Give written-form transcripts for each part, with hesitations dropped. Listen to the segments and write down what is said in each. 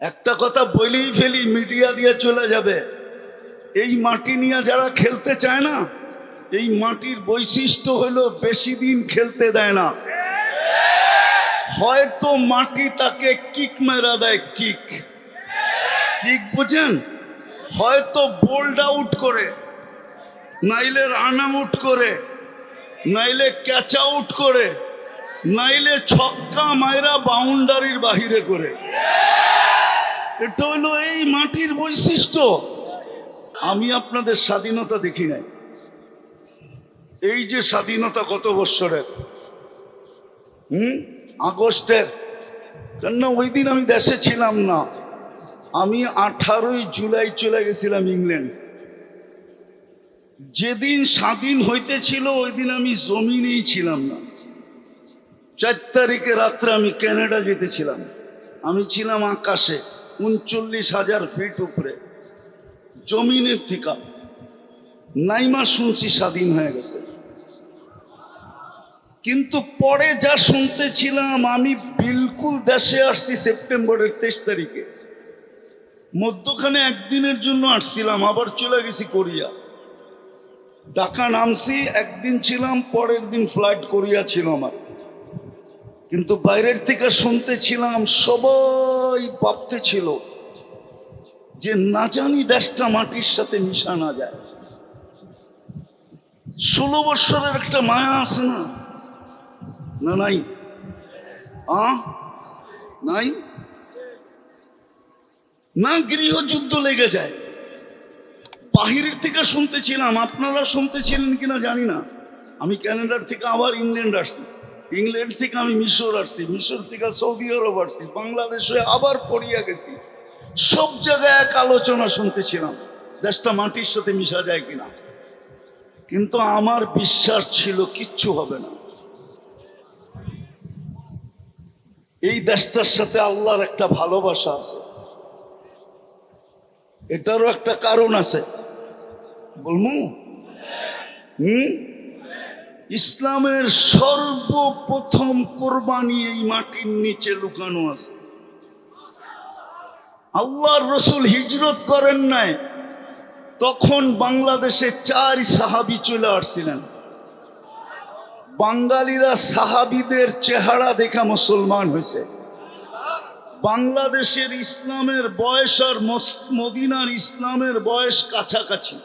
একটা কথা বলেই ফেলি, মিডিয়া দিয়ে চলে যাবে। এই মাটি নিয়ে যারা খেলতে চায় না, এই মাটির বৈশিষ্ট্য হলো বেশি দিন খেলতে দেয় না। হয়তো মাটি তাকে কিক মেরা দেয়, কিক কিক বুঝেন? হয়তো বোল্ড আউট করে, নাইলে রান আউট করে, নাইলে ক্যাচ আউট করে, নাইলে ছক্কা মাইরা বাউন্ডারির বাহিরে করে। এটা হলো এই মাটির বৈশিষ্ট্য। আমি আপনাদের স্বাধীনতা দেখি নাই। এই যে স্বাধীনতা কত বৎসরের, আগস্টের, কেন ওই দিন আমি দেশে ছিলাম না। আমি 18ই জুলাই চলে গেছিলাম ইংল্যান্ড। যেদিন স্বাধীন হইতেছিল ওই দিন আমি জমিনেই ছিলাম না। 4 তারিখে রাত্রে আমি কানাডা যেতেছিলাম। আমি ছিলাম আকাশে 39,000 ফিট উপরে, জমিনের থেকে নাইমা শুনছি স্বাধীন হয়ে গেছে। কিন্তু পরে যা শুনতেছিলাম, আমি বিলকুল দেশে আসছি সেপ্টেম্বরের 23 তারিখে। মধ্যখানে একদিনের জন্য আসছিলাম, আবার চলে গেছি কোরিয়া। ঢাকা নামছি, একদিন ছিলাম, পরের দিন ফ্লাইট কোরিয়া ছিল আমার। কিন্তু বাইরের থেকে শুনতেছিলাম, সবাই ভাবতে ছিল যে না জানি দেশটা মাটির সাথে মিশা না যায়। 16 বৎসরের একটা মায়া আছে না? না নাই? নাই না, গৃহযুদ্ধ লেগে যায়। বাহিরের থেকে শুনতেছিলাম, আপনারা শুনতেছিলেন কিনা জানি না। আমি কানাডার থেকে আবার ইংল্যান্ড আসছি, ইংল্যান্ড থেকে আমি মিশর আসছি, মিশর থেকে সৌদি আরব আসছি, বাংলাদেশে আবার পড়িয়া গেছি। সব জায়গায় এক আলোচনা শুনতেছিলাম, দেশটা মাটির সাথে মিশা যায় কিনা। কিন্তু আমার বিশ্বাস ছিল কিচ্ছু হবে না। এই দেশটার সাথে আল্লাহর একটা ভালোবাসা আছে, এটারও একটা কারণ আছে, বলবো? ইসলামের সর্বপ্রথম কোরবানি এই মাটির নিচে লুকানো আছে। আল্লাহর রসুল হিজরত করেন নাই, তখন বাংলাদেশে 4 সাহাবী চলে আসছিলেন। বাঙালিরা সাহাবীদের চেহারা দেখা মুসলমান হয়েছে। বাংলাদেশের ইসলামের বয়স আর মদিনার ইসলামের বয়স কাছাকাছি,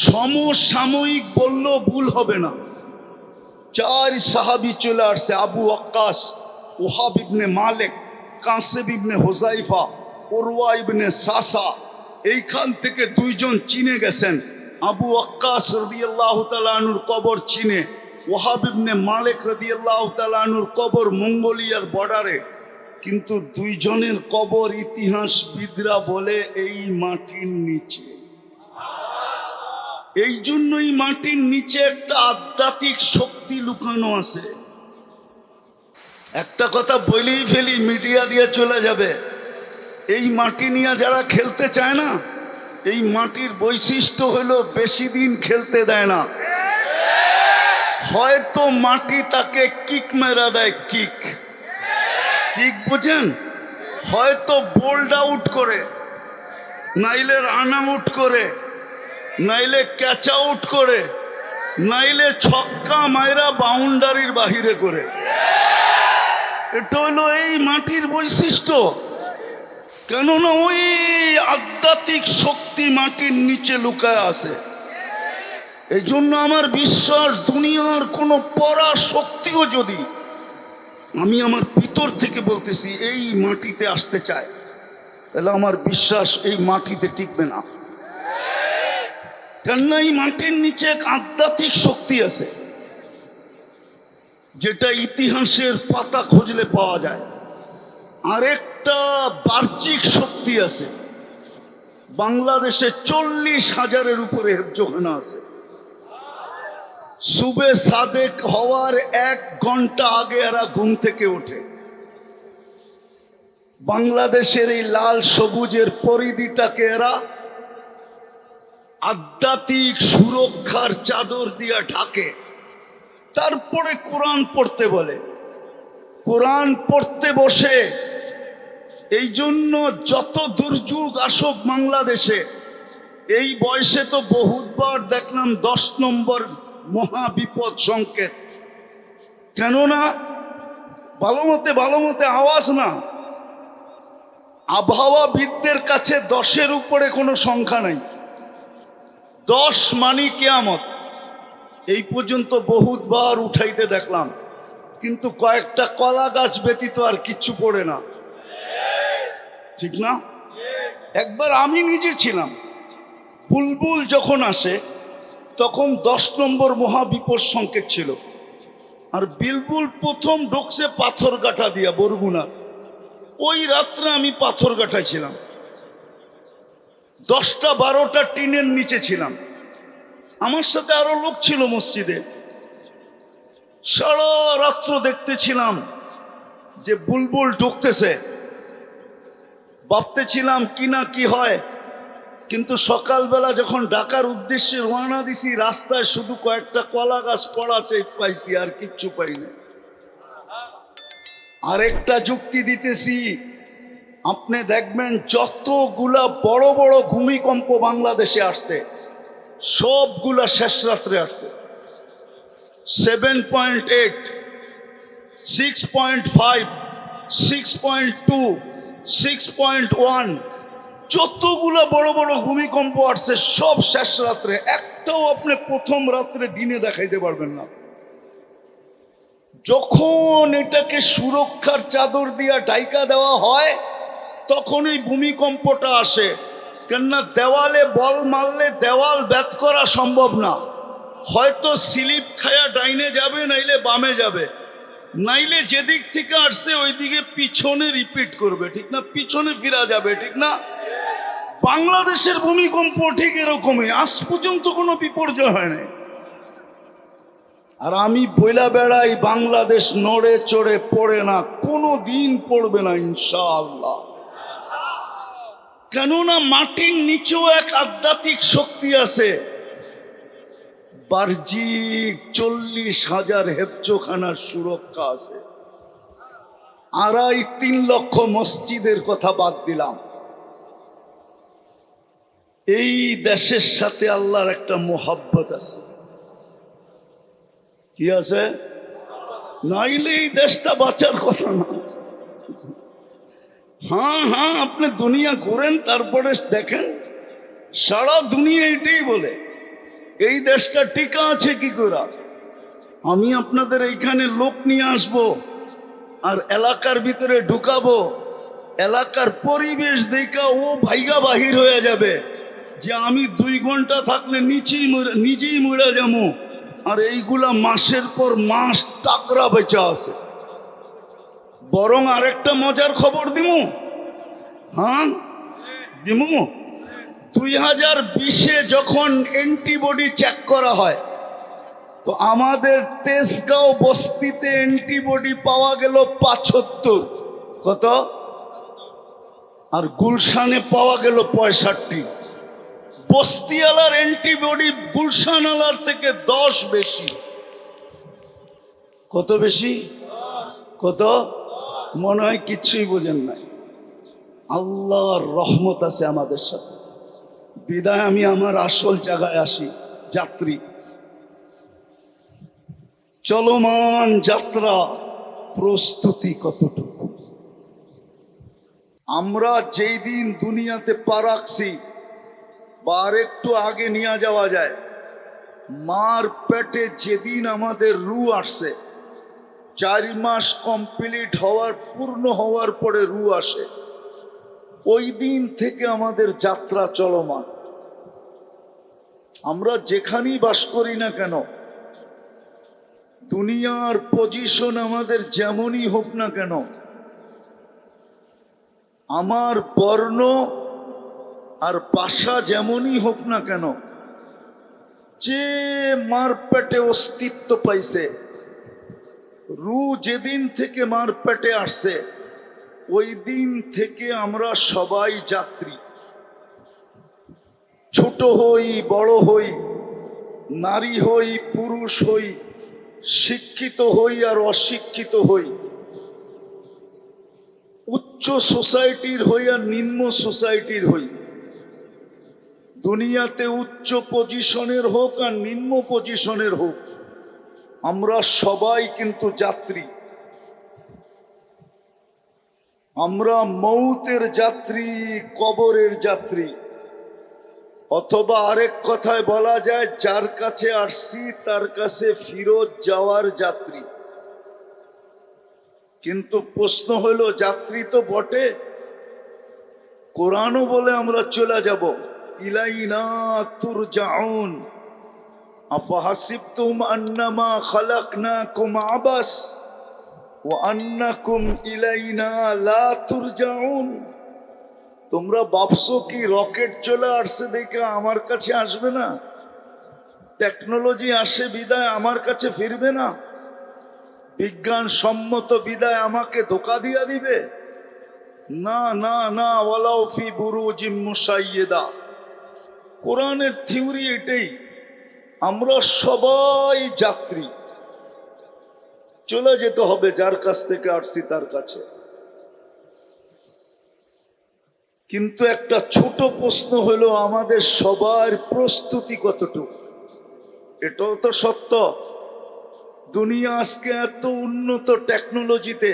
সমসাময়িক বললেও ভুল হবে না। 4 সাহাবী চলে আসছে, আবু ওয়াক্কাস, ওহাব ইবনে মালিক, কাসেব ইবনে হুযাইফা, উরওয়া ইবনে সাসা। এইখান থেকে 2 জন চিনে গেছেন। আবু ওয়াক্কাস রাদিয়াল্লাহু তাআলা আনহুর কবর চীনে, ওহাব ইবনে মালিক রাদিয়াল্লাহু তাআলা আনহুর কবর মঙ্গোলিয়ার বর্ডারে। কিন্তু 2 জনের কবর ইতিহাসবিদরা বলে এই মাটির নিচে। এই জন্যই মাটির নিচে একটা আধ্যাত্মিক শক্তি লুকানো আছে। একটা কথা বলেই ফেলি, মিডিয়া দিয়ে চলে যাবে। এই মাটি নিয়ে যারা খেলতে চায় না, এই মাটির বৈশিষ্ট্য হলো বেশি দিন খেলতে দেয় না। হয়তো মাটি তাকে কিক মেরা দেয়, কিক কিক বুঝেন? হয়তো বোল্ড আউট করে, নাইলে রান আউট করে, নাইলে ক্যাচ আউট করে, নাইলে ছক্কা মাইরা বাউন্ডারির বাহিরে করে। এটা হলো এই মাটির বৈশিষ্ট্য। কেননা ওই আধ্যাত্মিক শক্তি মাটির নিচে লুকায় আছে। এই জন্য আমার বিশ্বাস, দুনিয়ার কোনো পরা শক্তিও যদি, আমি আমার ভিতর থেকে বলতেছি, এই মাটিতে আসতে চায়, তাহলে আমার বিশ্বাস এই মাটিতে টিকবে না। কেননা এই মাটির নিচে এক আধ্যাত্মিক শক্তি আছে, যেটা ইতিহাসের পাতা খুঁজলে পাওয়া যায়। আরেকটা বাহ্যিক শক্তি আছে। বাংলাদেশে 40,000-এর উপরে হেফজখানা আছে। সুবে সাদেক হওয়ার 1 ঘন্টা আগে এরা ঘুম থেকে ওঠে। বাংলাদেশের এই লাল সবুজের পরিধিটাকে এরা আধ্যাত্মিক সুরক্ষার চাদর দিয়ে ঢাকে। তারপরে কোরআন পড়তে বলে। কোরআন পড়তে বসে এই জন্য যত দুর্যোগ আসুক বাংলাদেশে, এই বয়সে তো বহুতবার দেখলাম 10 নম্বর মহাবিপদ সংকেত। কেননা ভালো মতে আওয়াজ না, আবহাওয়াবিদদের কাছে 10-এর উপরে কোনো সংখ্যা নাই। 10 মানি কিয়ামত। এই পর্যন্ত বহুতবার উঠাইতে দেখলাম, কিন্তু কয়েকটা কলা গাছ ব্যতীত আর কিচ্ছু পড়ে না, ঠিক না? একবার আমি নিজে ছিলাম, বুলবুল যখন আসে তখন 10 নম্বর মহাবিপদ সংকেত ছিল। আর বিলবুল প্রথম ঢুকছে পাথরঘাটা দিয়া, বরগুনা। ওই রাত্রে আমি পাথরঘাটায় ছিলাম, 10টা-12টা টিনের নিচে ছিলাম। আমার সাথে আরো লোক ছিল মসজিদে। সারা রাত্র দেখতেছিলাম যে বুলবুল ঢুকতেছে, ভাবতেছিলাম কি না কি হয়। কিন্তু সকালবেলা যখন ঢাকার উদ্দেশ্যে রওনা দিছি, রাস্তায় শুধু কয়েকটা কলা গাছ পড়া পাইছি, আর কিচ্ছু পাইনি। আরেকটা যুক্তি দিতেছি, আপনি দেখবেন যতগুলা বড় বড় ভূমিকম্প বাংলাদেশে আসছে, সবগুলা শেষ রাত্রে আসছে। 7.8, 6.5, 6.2, 6.1, যতগুলা বড় বড় ভূমিকম্প আসছে সব শেষ রাত্রে। একটাও আপনি প্রথম রাত্রে দিনে দেখাইতে পারবেন না। যখন এটাকে সুরক্ষার চাদর দিয়া ঢাইকা দেওয়া হয়, তখন এই ভূমিকম্পটা আসে। কেননা দেওয়ালে বল মারলে দেওয়াল ভেদ করা সম্ভব না। হয়তো স্লিপ খায়া ডাইনে যাবে, নাইলে বামে যাবে, নাইলে যেদিক থেকে আসছে ওই দিকে পিছনে রিপিট করবে, ঠিক না? পিছনে ফিরা যাবে, ঠিক না? বাংলাদেশের ভূমিকম্প ঠিক এরকমই, আজ পর্যন্ত কোনো বিপর্যয় হয় নাই। আর আমি বইলা বেড়াই, বাংলাদেশ নড়ে চড়ে পড়ে না, কোনো দিন পড়বে না ইনশাআল্লাহ। কেননা মাটির নিচেও এক আধ্যাত্মিক শক্তি আছে। বার্জিক 40,000 হেফজোখানার সুরক্ষা আছে। 2.5-3 লক্ষ মসজিদের কথা বাদ দিলাম। এই দেশের সাথে আল্লাহর একটা মোহাব্বত আছে। কি আছে? নাইলে এই দেশটা বাঁচার কথা না। হ্যাঁ, আপনি দুনিয়া ঘুরেন, তারপরে দেখেন সারা দুনিয়া এটাই বলে এই দেশটা টিকা আছে কি করে। আমি আপনাদের এইখানে লোক নিয়ে আসবো আর এলাকার ভিতরে ঢুকাবো, এলাকার পরিবেশ দেখা ও ভাইগা বাহির হয়ে যাবে যে আমি 2 ঘন্টা থাকলে নিজেই মরে যাবো। আর এইগুলা মাসের পর মাস টাকরা বেচা আছে। বরং আরেকটা মজার খবর দিমু, হ্যাঁ দিমু। 2020-এ যখন অ্যান্টিবডি চেক করা হয়, তো আমাদের তেজগাঁও বস্তিতে অ্যান্টিবডি পাওয়া গেল 75। কত? আর গুলশানে পাওয়া গেল 65। বস্তিওয়ালার অ্যান্টিবডি গুলশানওয়ালার থেকে 10 বেশি। কত বেশি? কত? মনে হয় কিচ্ছুই বোঝেন না। আল্লাহর রহমত আছে আমাদের সাথে। বিদায় আমি আমার আসল জায়গায় আসি। যাত্রী, চলমান যাত্রা প্রস্তুতি কতটুকু? আমরা যেই দিন দুনিয়াতে পা রাখছি বা আর একটু আগে নিয়ে যাওয়া যায়, মার পেটে যেদিন আমাদের রু আসছে, 4 মাস কমপ্লিট হওয়ার, পূর্ণ হওয়ার পরে রু আসে, ওই দিন থেকে আমাদের যাত্রা চলমান। আমরা যেখানেই বাস করি না কেন, দুনিয়ার পজিশন আমাদের যেমনই হোক না কেন, আমার বর্ণ আর পাশা যেমনই হোক না কেন, যে মার পেটে অস্তিত্ব পাইছে, রু যেদিন থেকে মার পেটে আসছে, ওই দিন থেকে আমরা সবাই যাত্রী। ছোট হই, বড় হই, নারী হই, পুরুষ হই, শিক্ষিত হই আর অশিক্ষিত হই, উচ্চ সোসাইটির হই আর নিম্ন সোসাইটির হই, দুনিয়াতে উচ্চ পজিশনের হোক আর নিম্ন পজিশনের হোক, আমরা সবাই কিন্তু যাত্রী। আমরা মৌতের যাত্রী, কবরের যাত্রী, অথবা আরেক কথায় বলা যায় যার কাছে আসছি তার কাছে ফিরত যাওয়ার যাত্রী। কিন্তু প্রশ্ন হলো, যাত্রী তো বটে, কোরআনও বলে আমরা চলে যাব, ইলাইনা তুরজাউন আফাহাসিবতুম আন্নামা খালাকনাকুম আবাস ওয়া আন্নাকুম ইলাইনা লা তুরজাউন। তোমরা ভাবছো কি রকেট চলে আসছে দেখে আমার কাছে আসবে না? টেকনোলজি আসে বিদায় আমার কাছে ফিরবে না? বিজ্ঞান সম্মত বিদায় আমাকে ধোকা দিয়া দিবে? না না না, ওয়ালাউ ফি বুরুজিম মুশাইয়্যিদা। কোরআনের থিওরি এটাই, আমরা সবাই যাত্রী, চলে যেতে হবে যার কাছ থেকে আসছি তার কাছে। কিন্তু একটা ছোট প্রশ্ন হলো, আমাদের সবার প্রস্তুতি কতটুকু? এটাও তো সত্য, দুনিয়া আজকে এত উন্নত টেকনোলজিতে,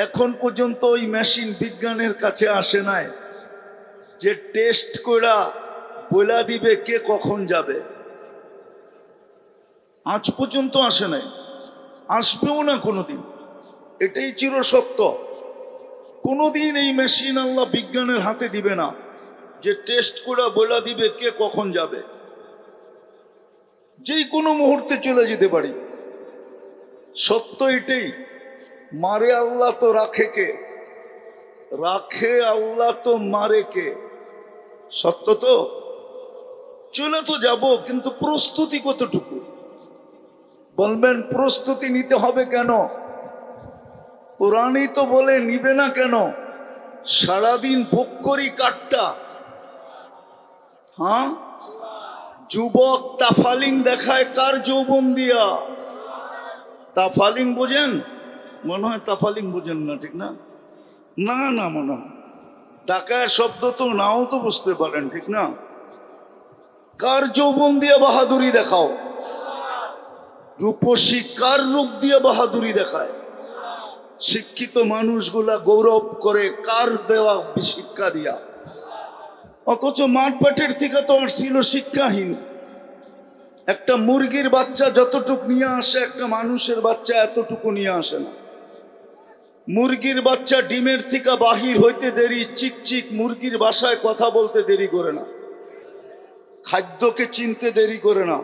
এখন পর্যন্ত ওই মেশিন বিজ্ঞানের কাছে আসে নাই যে টেস্ট করা বলে দিবে কে কখন যাবে। আজ পর্যন্ত আসে নাই, আসবেও না কোনোদিন, এটাই চির সত্য। কোনোদিন এই মেশিন আল্লাহ বিজ্ঞানের হাতে দিবে না যে টেস্ট করে বলে দিবে কে কখন যাবে। যেই কোনো মুহূর্তে চলে যেতে পারি, সত্য এটাই। মারে আল্লাহ তো রাখে কে? রাখে আল্লাহ তো মারে কে? সত্য তো। চলে তো যাব, কিন্তু প্রস্তুতি কতটুকু? বলবেন প্রস্তুতি নিতে হবে কেন? কোরআনই তো বলে নিবে না কেন? সারাদিন ভোগ করি কাঠটা, হ্যাঁ? যুবক তাফালিং দেখায় কার যৌবন দিয়া? তাফালিং বোঝেন? মনে হয় তাফালিং বোঝেন না, ঠিক না? না না, মনে হয় টাকার শব্দ তো নাও তো বুঝতে পারেন, ঠিক না? কার যৌবন দিয়ে বাহাদুরি দেখাও? রূপসী কার রূপ দিয়ে বাহাদুরি দেখায়? শিক্ষিত মানুষগুলা গৌরব করে কার দেওয়া শিক্ষা দিয়া? অথচ মাঠ পেটের থেকে তো আর ছিল শিক্ষাহীন। একটা মুরগির বাচ্চা যতটুকু নিয়ে আসে, একটা মানুষের বাচ্চা এতটুকু নিয়ে আসে না। মুরগির বাচ্চা ডিমের থেকে বাহির হইতে দেরি, চিকচিক মুরগির বাসায় কথা বলতে দেরি করে না, খাদ্যকে চিনতে দেরি করে না,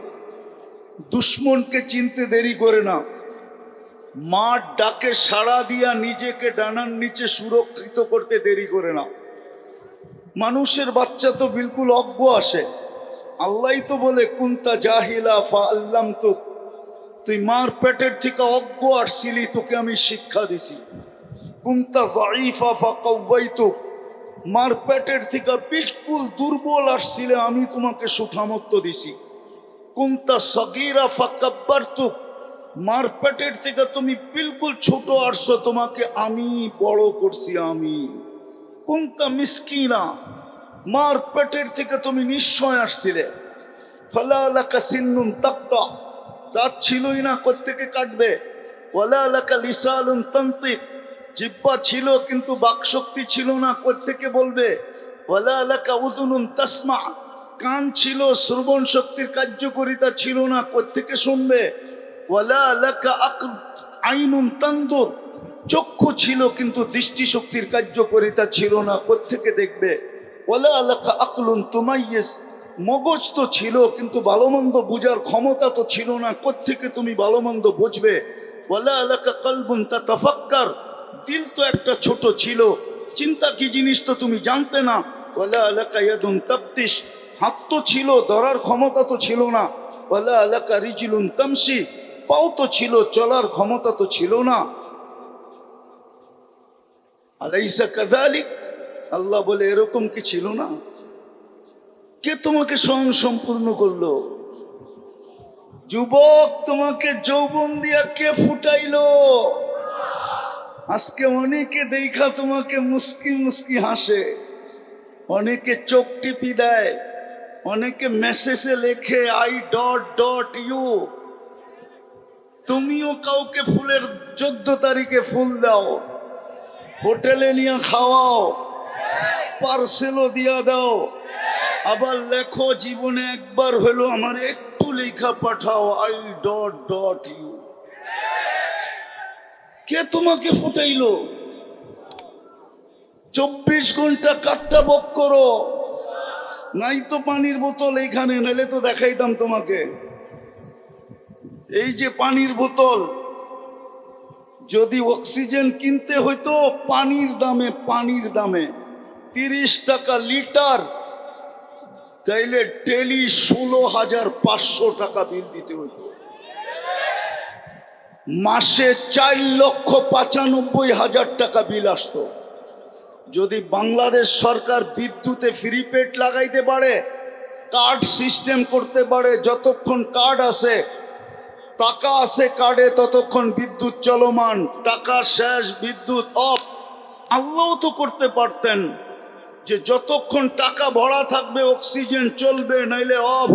দুশ্মনকে চিনতে দেরি করে না, মাঠ ডাকে সাড়া দিয়া নিজেকে ডানার নিচে সুরক্ষিত করতে দেরি করে না। মানুষের বাচ্চা তো বিলকুল অজ্ঞ আসে। আল্লাহ তো বলে কুনতা জাহিলা ফা আল্লামতুক, তুই মার পেটের থেকে অজ্ঞ আসছিলি, তোকে আমি শিক্ষা দিছি। কুনতা যায়ীফা ফা কাওয়াইতুক, মার পেটের থেকে বিলকুল দুর্বল আসছিলে, আমি তোমাকে সুঠামত্ব দিছি। কুনতা সগীরা ফা কাব্বারতুক, মার পেটের থেকে তুমি বিলকুল ছোট আসছো, তোমাকে আমি বড় করছি আমি। কুনতা মিসকিনা, মার পেটের থেকে তুমি নিশ্চয় আসছিলে। ফালা লাকা সিন্নুন তাকতা, দাঁত ছিলই না, কোত্থেকে কাটবে। ওয়ালা লাকা লিসানুন তানতিক, জিহ্বা ছিল কিন্তু বাকশক্তি ছিল না, কোত্থেকে বলবে। ওয়ালা লাকা উযুনুন তাসমা, কান ছিল, শ্রবণ শক্তির কার্যকারিতা ছিল না, কোত্থেকে শুনবে। ওয়ালা লাকা আইনুন তানদুর, চক্ষু ছিল কিন্তু দৃষ্টিশক্তির কার্যকারিতা ছিল না, কোত্থেকে দেখবে। ওয়ালা লাকা আকলুন তুমাইয়িজ, মগজ তো ছিল কিন্তু ভালো মন্দ বুঝার ক্ষমতা তো ছিল না, কোত্থেকে তুমি ভালো মন্দ বুঝবে। ওয়ালা লাকা কলবুন তাতাফাক্কার, দিল তো একটা ছোট ছিল, চিন্তা কি জিনিস তো তুমি জানতে না। ওয়ালা লাকা ইয়াদুন তাবতিশ, হাত তো ছিল, ধরার ক্ষমতা তো ছিল না। ওয়ালা লাকা রিজলুন তামশি, পাও তো ছিল, চলার ক্ষমতা তো ছিল না। আলাইসা কাযালিক, আল্লাহ বলে এরকম কি ছিল না? কে তোমাকে স্বয়ং সম্পূর্ণ করলো? যুবক, তোমাকে যৌবন দিয়া কে ফুটাইলো? আজকে অনেকে দেখা তোমাকে মুস্কি মুস্কি হাসে, অনেকে চোখ টিপি দেয়, অনেকে মেসেজে লেখে আই ডট ডট ইউ। তুমিও কাউকে ফুলের 14 তারিখে ফুল দাও, হোটেলে নিয়ে খাওয়াও, পার্সেলও দিয়া দাও, আবার লেখো জীবনে একবার হলো আমার একটু লেখা পাঠাও আই ডট ডট ইউ। কে তোমাকে ফুটাইলো? 24 ঘন্টা কাটটা বক করো। নাই তো পানির বোতল এইখানে, নাইলে তো দেখাইতাম তোমাকে। এই যে পানির বোতল, যদি অক্সিজেন কিনতে হইতো পানির দামে 30 টাকা লিটার, তাইলে ডেলি 16,500 টাকা বিল দিতে হইতো। মাসে 4,95,000 টাকা বিল আসতো। যদি বাংলাদেশ সরকার বিদ্যুতে ফ্রি পেড লাগাইতে পারে, কার্ড সিস্টেম করতে পারে, যতক্ষণ কার্ড আছে টাকা আছে কার্ডে ততক্ষণ বিদ্যুৎ চলমান, টাকা শেষ বিদ্যুৎ অফ। আল্লাহ তো করতে পারতেন যে যতক্ষণ টাকা ভরা থাকবে অক্সিজেন চলবে, নাইলে অফ।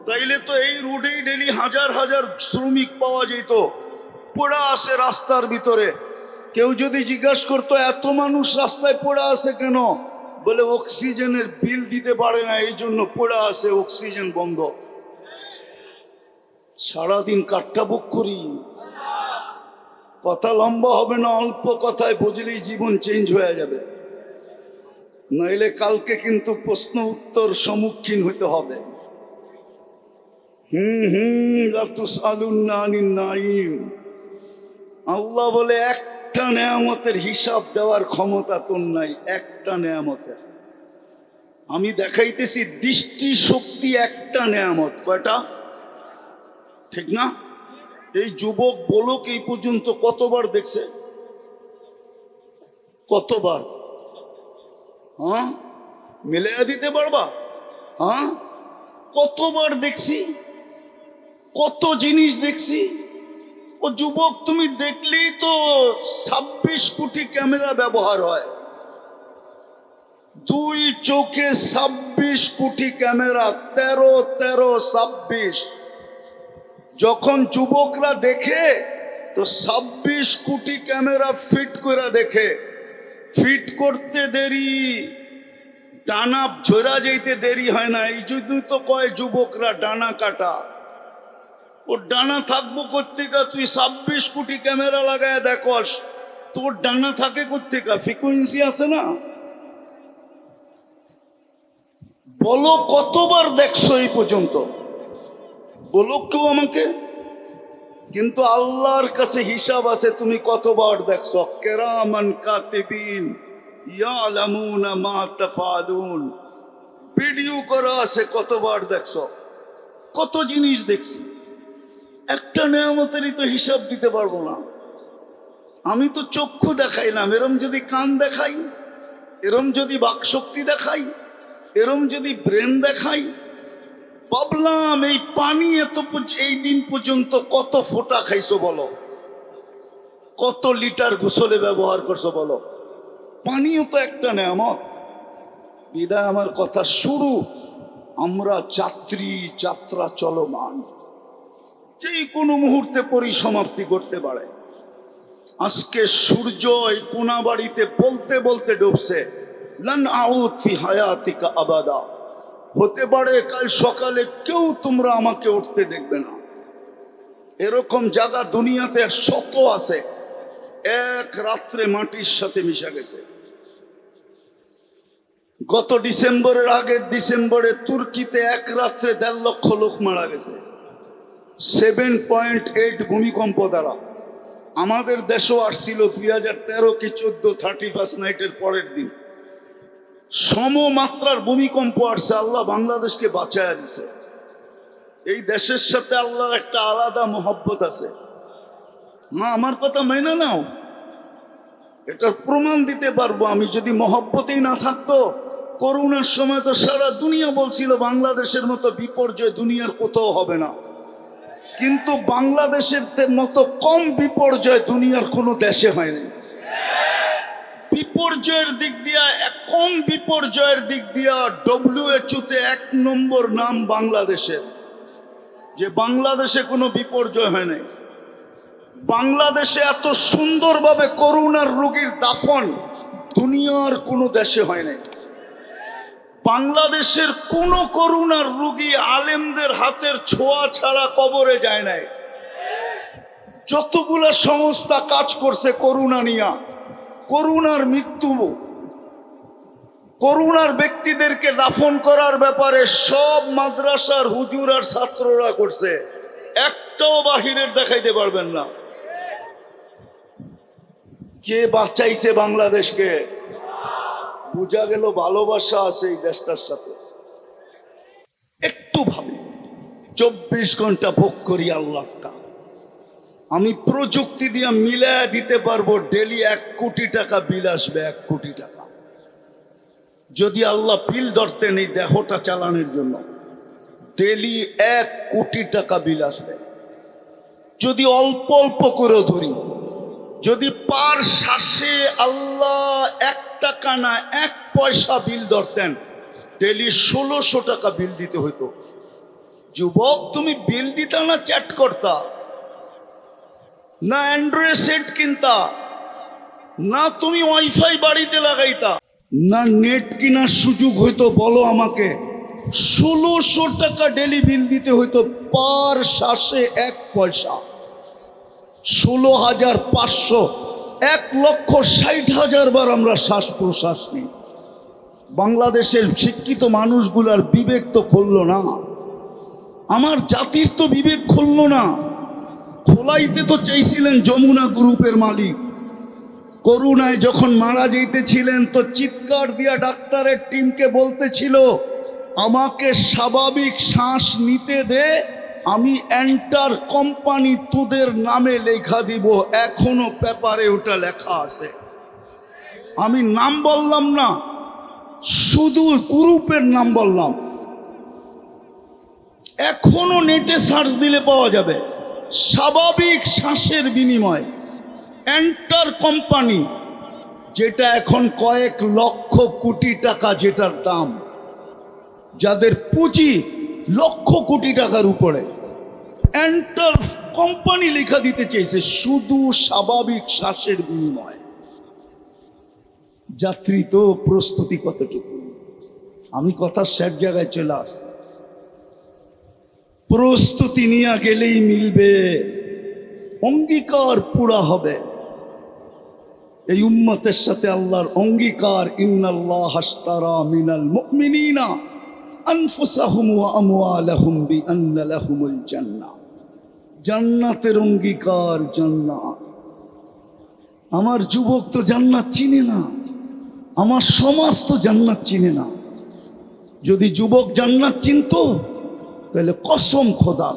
তাইলে তো এই রোডেই ডেলি হাজার হাজার শ্রমিক পাওয়া যেত, পড়া আছে রাস্তার ভিতরে। কেউ যদি জিজ্ঞাসা করতো এত মানুষ রাস্তায় পড়া আছে কেন, বলে অক্সিজেনের বিল দিতে পারে না, এই জন্য পড়া আছে, অক্সিজেন বন্ধ। সারাদিন কাঠটা বুক করি, কথা লম্বা হবে না, অল্প কথায় বুঝলেই জীবন চেঞ্জ হয়ে যাবে। নইলে কালকে কিন্তু প্রশ্ন উত্তর সম্মুখীন হইতে হবে। আল্লাহ বলে একটা নেয়ামতের হিসাব দেওয়ার ক্ষমতা তোর নাই, একটা নেয়ামতের। আমি দেখাইতেছি দৃষ্টি শক্তি একটা নেয়ামত। কয়টা? ঠিক না? এই যুবক বলুক এই পর্যন্ত কতবার দেখছে? কতবার? হ্যাঁ, মিলাইয়া দিতে পারবা? হ্যাঁ, কতবার দেখছি, কত জিনিস দেখছি। ও যুবক, তুমি দেখলেই তো 26 কোটি ক্যামেরা ব্যবহার হয়, 2 চোখে 26 কোটি ক্যামেরা, 13 যখন যুবকরা দেখে তো 26 কোটি ক্যামেরা ফিট করে দেখে। ফিট করতে দেরি, ডানা ঝরা যেতে দেরি হয় না। এই জন্য তো কয় যুবকরা ডানা কাটা। ও ডানা থাকবো কোত্থেকা? তুই 26 কোটি ক্যামেরা লাগায় দেখস, তোর ডানা থাকে কোত্থেকা? ফ্রিকোয়েন্সি আছে না? বলো কতবার দেখছো এই পর্যন্ত? বলো কেউ আমাকে। কিন্তু আল্লাহর কাছে হিসাব আছে তুমি কতবার দেখছো। কিরামান কাতিবিন ইয়ালামুনা মা তাফআলুন, ভিডিও করা আছে কতবার দেখছো। কত জিনিস দেখছি, একটা নেয়ামতেরই তো হিসাব দিতে পারবো না। আমি তো চক্ষু দেখাইলাম, এরম যদি কান দেখাই, এরম যদি বাকশক্তি দেখাই, এরম যদি ব্রেন দেখাই, ভাবলাম এই পানি এই দিন পর্যন্ত কত ফোঁটা খাইছো বলো, কত লিটার গোসলে ব্যবহার করছো বলো। পানিও তো একটা নেয়ামত। বিদায় আমার কথা শুরু, আমরা যাত্রা চলমান, যে কোনো মুহূর্তে পরিসমাপ্তি করতে পারে। আজকে সূর্য এই কোনাবাড়িতে বলতে বলতে ডুবছে, লান আউদ ফি হায়াতিকা আবাদা। হতে পারে কাল সকালে কেউ তোমরা আমাকে উঠতে দেখবে না। এরকম জায়গা দুনিয়াতে শত আছে, এক রাত্রে মাটির সাথে মিশে গেছে। গত ডিসেম্বরের আগের ডিসেম্বরে তুর্কিতে এক রাত্রে 1.5 লক্ষ লোক মারা গেছে 7.8 ভূমিকম্প দ্বারা। আমাদের দেশও আসছিল 2013 কি 14 31 নাইটের পরের দিন সমমাত্রার ভূমিকম্প আসছে। আল্লাহ বাংলাদেশকে বাঁচায়া দিছে। এই দেশের সাথে আল্লাহর একটা আলাদা মহব্বত আছে। মা আমার কথা মেনে নাও, এটার প্রমাণ দিতে পারবো আমি। যদি মহব্বতেই না থাকতো, করোনার সময় তো সারা দুনিয়া বলছিল বাংলাদেশের মতো বিপর্যয় দুনিয়ার কোথাও হবে না, কিন্তু বাংলাদেশের মতো কম বিপর্যয় দুনিয়ার কোনো দেশে হয়নি। বিপর্যয়ের দিক দিয়া কম বিপর্যয়ের দিক দিয়া WHO-তে 1 নম্বর নাম বাংলাদেশের, যে বাংলাদেশে কোনো বিপর্যয় হয় নাই। বাংলাদেশে এত সুন্দরভাবে করোনার রোগীর দাফন দুনিয়ার কোনো দেশে হয় নাই। বাংলাদেশের কোন করোনার রোগী আলেমদের হাতের ছোঁয়া ছাড়া কবরে যায় নাই। যতগুলা সংস্থা কাজ করছে করোনা নিয়া, করোনার মৃত্যু, করোনার ব্যক্তিদেরকে দাফন করার ব্যাপারে সব মাদ্রাসার হুজুর আর ছাত্ররা করছে, একটাও বাহিরের দেখাইতে পারবেন না। কে বাঁচাইছে বাংলাদেশকে? বোঝা গেল ভালোবাসা আছে এই দেশটার সাথে। একটু ভাবি, 24 ঘন্টা ভোগ করি আল্লাহটা। আমি প্রযুক্তি দিয়ে মিলায় দিতে পারবো ডেলি 1 কোটি টাকা বিল আসবে, 1 কোটি টাকা। যদি আল্লাহ বিল ধরতেন এই দেহটা চালানোর জন্য, ডেলি 1 কোটি টাকা বিল আসবে। যদি অল্প অল্প করে ধরি, যদি পার শ্বাসে আল্লাহ 1 টাকা না 1 পয়সা বিল ধরতেন, ডেলি 1600 টাকা বিল দিতে হইতো। যুবক, তুমি বিল দিতা না চ্যাট করতা, না অ্যান্ড্রয়েড সেট কিনতা, না তুমি ওয়াইফাই বাড়িতে লাগাইতা, না নেট কেনার সুযোগ হইতো? বলো আমাকে। 1600 টাকা ডেলি বিল দিতে হইতো, পার শ্বাসে 1 পয়সা। 16,500, 1,60,000 বার আমরা শ্বাস প্রশ্বাস নিই। বাংলাদেশের শিক্ষিত মানুষগুলার বিবেক তো খুললো না, আমার জাতির তো বিবেক খুললো না। খোলাইতে তো চাইছিলেন যমুনা গ্রুপের মালিক। করোনায় যখন মারা যাইতেছিলেন তো চিৎকার দিয়া ডাক্তারের টিমকে বলতেছিল, আমাকে স্বাভাবিক শ্বাস নিতে দে, আমি এন্টার কোম্পানি তোদের নামে লেখা দিব। এখনো পেপারে ওটা লেখা আছে। আমি নাম বললাম না, শুধু গ্রুপের নাম বললাম। এখনো নেটে সার্চ দিলে পাওয়া যাবে। স্বাভাবিক শ্বাসের বিনিময় এন্টার কোম্পানি, যেটা এখন কয়েক লক্ষ কোটি টাকা যেটার দাম, যাদের পুঁজি লক্ষ কোটি টাকার উপরে, এন্টার কোম্পানি লেখা দিতে চেয়েছে শুধু স্বাভাবিক শ্বাসের বিনিময়। যাত্রী তো প্রস্তুতি কতটুকু? আমি কথা শেষ জায়গায় চলে আসছি। প্রস্তুতি নিয়ে গেলেই মিলবে, অঙ্গীকার পুরা হবে। এই উম্মতের সাথে আল্লাহর অঙ্গীকার, ইন্নাল্লাহ আশতারা মিনাল মুমিনিনা আনফুসাহুম ওয়া আমওয়ালাহুম বিআন্না লাহুমুল জান্নাহ। জান্নাতের অঙ্গীকার, জান্নাত। আমার যুবক তো জান্নাত চিনে না, আমার সমাজ তো জান্নাত চিনে না। যদি যুবক জান্নাত চিনতো, তাহলে কসম খোদা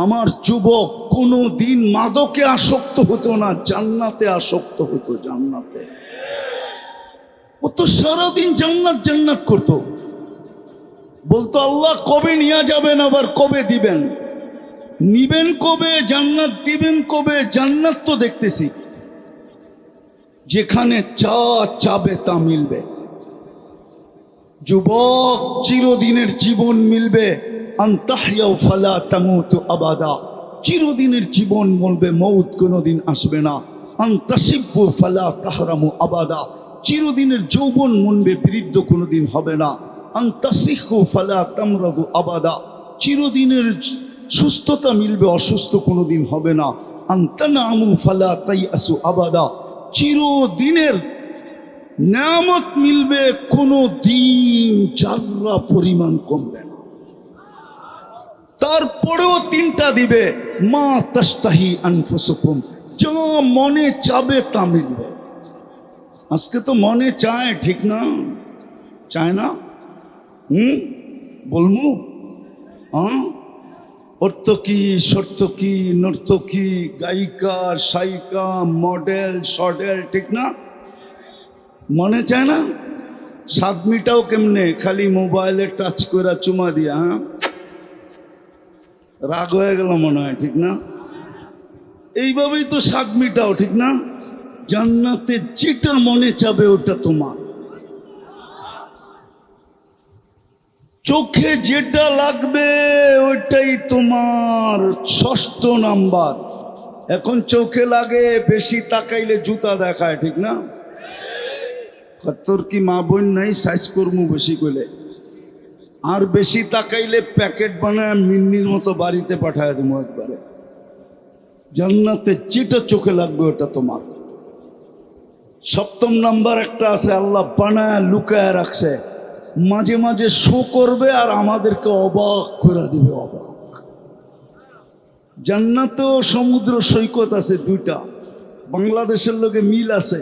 আমার যুবক কোনো দিন মাদকে আসক্ত হতো না, জান্নাতে আসক্ত হতো। জান্নাতে ও তো সারাদিন জান্নাত জান্নাত করত। বলতো, আল্লাহ কবে নিয়ে যাবেন, আবার কবে দিবেন, নিবেন কবে, জান্নাত দিবেন কবে? জান্নাত তো দেখতেছি, যেখানে যা চাবে তা মিলবে। যুবক, চিরদিনের জীবন মিলবে। আনতাহইয়াউ ফালা তামুতু আবাদা, চিরদিনের জীবন বলবে, মৌত কোনোদিন আসবে না। আনতাসিব্বু ফালা তাহরামু আবাদা, চিরদিনের যৌবন মনবে, বৃদ্ধ কোনোদিন হবে না। আনতাসিহু ফালা তামরাদু আবাদা, চিরদিনের সুস্থতা মিলবে, অসুস্থ কোনোদিন হবে না। আনতানামু ফালা তাইয়াসু আবাদা, চিরদিনের নিয়ামত মিলবে, কোনো দিন যারা পরিমাণ কমবে না। তারপরেও 3টা দিবে, মা তাস্তাহি আনফুসুকুম, যা মনে চাবে তা মিলবে। আজকে তো মনে চায়, ঠিক না? চায় না? বলমু? অর্থকী, সর্তকী, নর্তকী, গায়িকা, সায়িকা, মডেল, সডেল, ঠিক না? মনে চায় না? 7 মিটাও কেমনে? খালি মোবাইলে টাচ করে চুমা দিয়া, রাগ হয়ে গেল মনে হয়, ঠিক না? এইভাবেই তো শাক মিটাও, ঠিক না? জান্নাতে যেটা মনে চাবে ওটা তোমার, চোখে যেটা লাগবে ওইটাই তোমার। ষষ্ঠ নাম্বার, এখন চোখে লাগে বেশি তাকাইলে জুতা দেখায়, ঠিক না? তোর কি মা বোন নাই সাইজ করমু বেশি করলে? আর বেশি তাকাইলে প্যাকেট বানায় মিন্নির মতো বাড়িতে পাঠায় দেবো একবারে। জান্নাতে যেটা চোখে লাগবে ওটা তোমার। সপ্তম নাম্বার একটা আছে, আল্লাহ বানায় লুকায় রাখছে, মাঝে মাঝে শো করবে আর আমাদেরকে অবাক করে দিবে, অবাক। জান্নাতেও সমুদ্র সৈকত আছে দুইটা, বাংলাদেশের লোকে মিল আছে।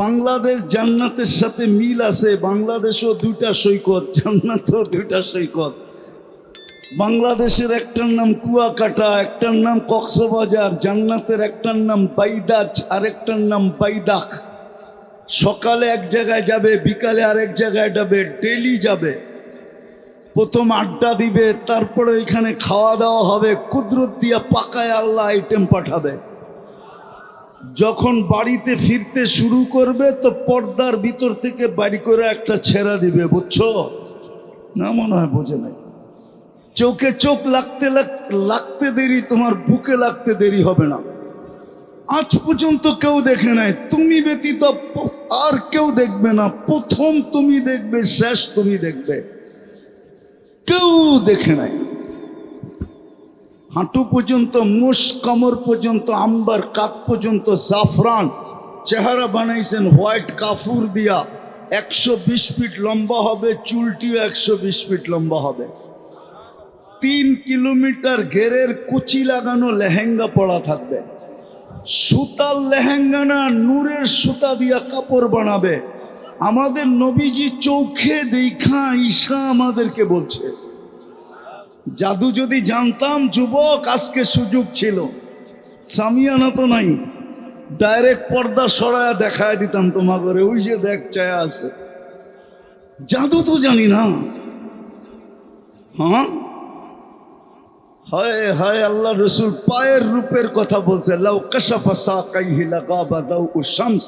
বাংলাদেশ জান্নাতের সাথে মিল আছে, বাংলাদেশও দুইটা সৈকত, জান্নাতেও দুইটা সৈকত। বাংলাদেশের একটার নাম কুয়াকাটা, একটার নাম কক্সবাজার। জান্নাতের একটার নাম বাইদাজ আর একটার নাম বাইদাক। সকালে এক জায়গায় যাবে, বিকালে আরেক জায়গায় যাবে, ডেলি যাবে। প্রথম আড্ডা দিবে, তারপরে ওইখানে খাওয়া দাওয়া হবে, কুদরত দিয়া পাকায় আল্লাহ আইটেম পাঠাবে। যখন বাড়িতে ফিরতে শুরু করবে তো পর্দার ভিতর থেকে বাড়ি করে একটা ছেঁড়া দিবে, বুঝছো না? মনে হয় বোঝে নাই। চোখে চোখ লাগতে লাগতে দেরি, তোমার বুকে লাগতে দেরি হবে না। আজ পর্যন্ত কেউ দেখে নাই, তুমি ব্যতীত আর কেউ দেখবে না। প্রথম তুমি দেখবে, শেষ তুমি দেখবে, কেউ দেখে নাই। হাঁটু পর্যন্ত মুষ, কমর পর্যন্ত আম্বার, কাপ পর্যন্ত জাফরান। চেহারা বানাইছেন হোয়াইট কাফুর দিয়া। 120 ফিট লম্বা হবে, চুলটিও 120 ফিট লম্বা হবে। 3 কিলোমিটার ঘেরের কুচি লাগানো লেহেঙ্গা পরা থাকবে। সুতার লেহেঙ্গা না, নূরের সুতা দিয়া কাপড় বানাবে। আমাদের নবীজি চোখে দেখা ঈশা আমাদেরকে বলছে। জাদু যদি জানতাম যুবক, আজকে সুযোগ ছিল। সামিয়ানা তো নাই, ডাইরেক্ট পর্দা সরায়া দেখায় দিতাম তোমাকে, ওই যে দেখ চায়া আছে। জাদু তো জানি না। হ্যাঁ, হায় হায়, আল্লাহ রসুল পায়ের রূপের কথা বলছে। লাউ কাশাফা সাকাইহি লাগাবা দাউ শামস,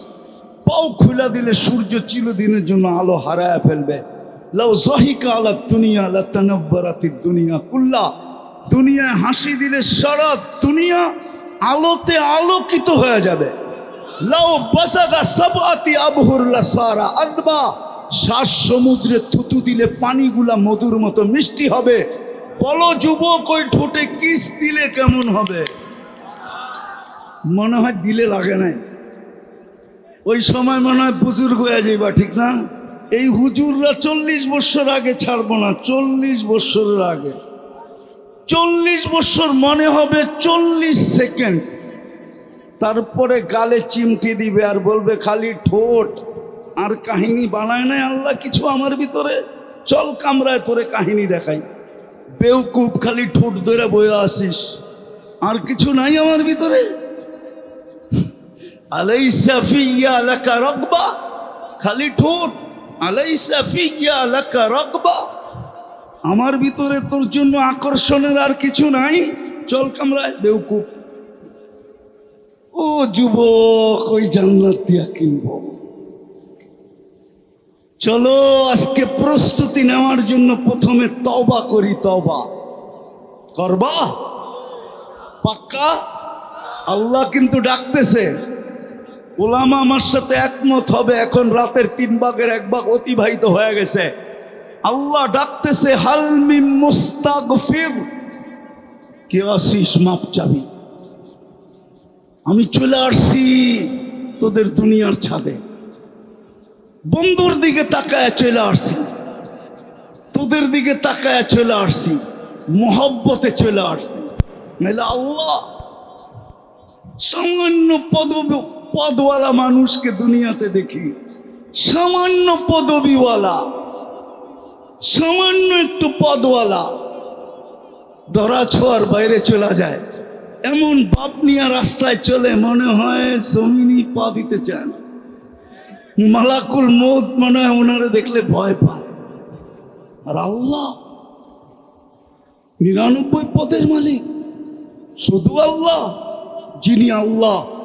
পাও খুলা দিলে সূর্য চিরদিনের জন্য আলো হারায় ফেলবে। লাউ যাহিকা আলা দুনিয়া লাতানাব্বারাতিদ দুনিয়া কুল্লা, দুনিয়ায় হাসি দিলে সারা দুনিয়া আলোতে আলোকিত হয়ে যাবে। লাউ বাসাগা সাবআতি আবহুর লাসারা আদবা, 7 সমুদ্রে থুতু দিলে পানিগুলা মধুর মতো মিষ্টি হবে। বলো যুবক, ওই ঠোঁটে কিস দিলে কেমন হবে? মনে হয় দিলে লাগে নাই। ওই সময় মনে হয় বুজুর্গ হয়ে যাইবা, ঠিক না? এই হুজুররা 40 বছর আগে ছাড়বো না, 40 বছরের আগে। 40 বছর মনে হবে 40 সেকেন্ড। তারপরে গালে চিমটি দিবে আর বলবে খালি ঠোঁট। আর কাহিনী বানায় নাই আল্লাহ কিছু আমার ভিতরে। চল কামরায় তোরে কাহিনী দেখাই। বেউকুব, খালি ঠোঁট ধরে বয়ে আসিস, আর কিছু নাই আমার ভিতরে। আলাইসা ফিয়া লাকা রাগবা, খালি ঠোঁট। আলাইসা ফিয়া লাকা রাগবা, আমার ভিতরে তোর জন্য আকর্ষণের আর কিছু নাই। চল কামরায়, বেউকুব। ও যুবক, ওই জান্নাত দিয়া কিনবো। চলো আজকে প্রস্তুতি নেওয়ার জন্য প্রথমে তওবা করি। তওবা করবা পাক্কা? আল্লাহ কিন্তু ডাকতেছে। ওলামা আমার সাথে একমত হবে। এখন রাতের 3 ভাগের 1 ভাগ অতিবাহিত হয়ে গেছে। আল্লাহ ডাকতেছে, হাল মিন মুস্তাগফির, কে আসিস মাপ চাবি? আমি চলে আসছি তোদের দুনিয়ার ছাদে। বন্ধুর দিকে তাকায় চলে আসছি, তোদের দিকে তাকায় চলে আসছি, মোহব্বতে চলে আসছি। নাহলে আল্লাহ সামান্য পদওয়ালা মানুষকে দুনিয়াতে দেখি, সামান্য পদবিওয়ালা, সামান্য একটু পদওয়ালা ধরা ছোঁয়ার বাইরে চলে যায়। এমন বাপ নিয়ে রাস্তায় চলে, মনে হয় জমিনই পা দিতে চায় না। মালাকুল মউত মনে হয় ওনারে দেখলে ভয় পায়। আর আল্লাহ 99 পদের মালিক শুধু আল্লাহ,